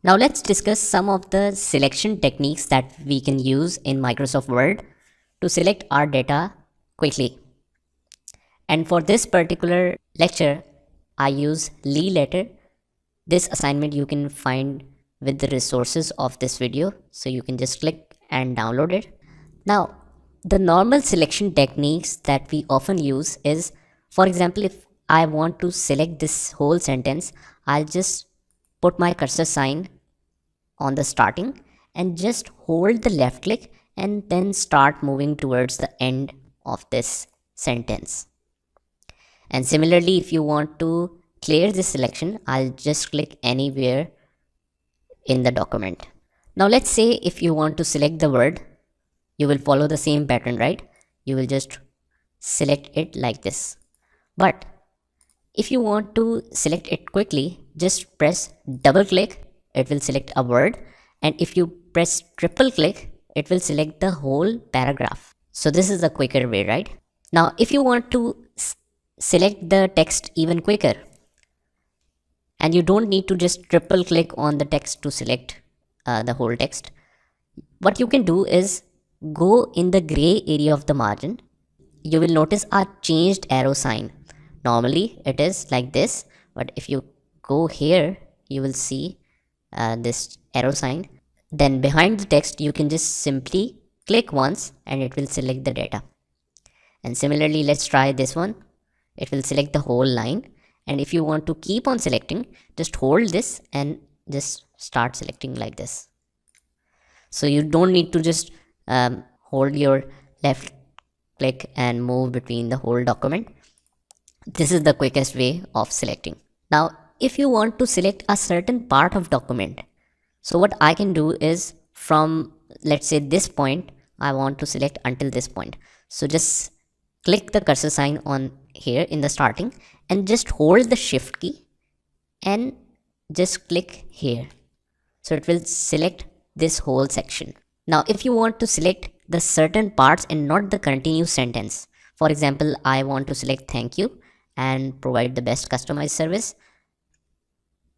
Now let's discuss some of the selection techniques that we can use in Microsoft Word to select our data quickly. And for this particular lecture, I use Lee Letter. This assignment you can find with the resources of this video, so you can just click and download it. Now, the normal selection techniques that we often use is, for example, if I want to select this whole sentence, I'll just put my cursor sign on the starting and just hold the left click and then start moving towards the end of this sentence. And similarly, if you want to clear this selection, I'll just click anywhere in the document. Now let's say if you want to select the word, you will follow the same pattern, right? You will just select it like this. But if you want to select it quickly, just press double click, it will select a word. And if you press triple click, it will select the whole paragraph. So this is the quicker way, right? Now, if you want to select the text even quicker, and you don't need to just triple click on the text to select the whole text, what you can do is go in the gray area of the margin. You will notice a changed arrow sign. Normally it is like this, but if you go here, you will see this arrow sign. Then behind the text, you can just simply click once and it will select the data. And similarly, let's try this one. It will select the whole line. And if you want to keep on selecting, just hold this and just start selecting like this. So you don't need to just hold your left click and move between the whole document. This is the quickest way of selecting. Now, if you want to select a certain part of document, so what I can do is from, let's say, this point, I want to select until this point. So just click the cursor sign on here in the starting and just hold the shift key and just click here. So it will select this whole section. Now, if you want to select the certain parts and not the continuous sentence, for example, I want to select thank you and provide the best customized service.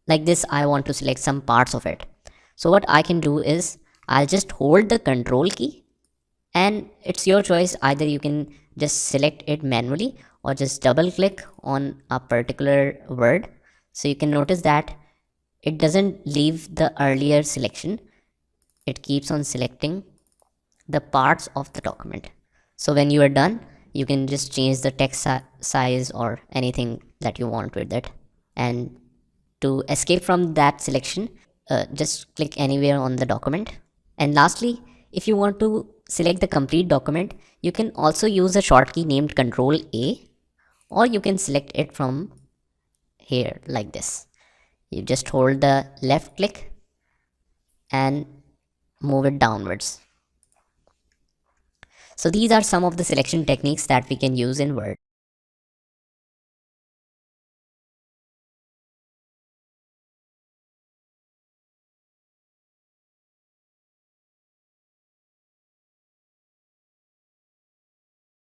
Like this, I want to select some parts of it. So what I can do is I'll just hold the control key and it's your choice. Either you can just select it manually or just double click on a particular word. So you can notice that it doesn't leave the earlier selection. It keeps on selecting the parts of the document. So when you are done, you can just change the text size or anything that you want with it. And to escape from that selection, just click anywhere on the document. And lastly, if you want to select the complete document, you can also use a shortcut named Control A, or you can select it from here like this. You just hold the left click and move it downwards. So these are some of the selection techniques that we can use in Word.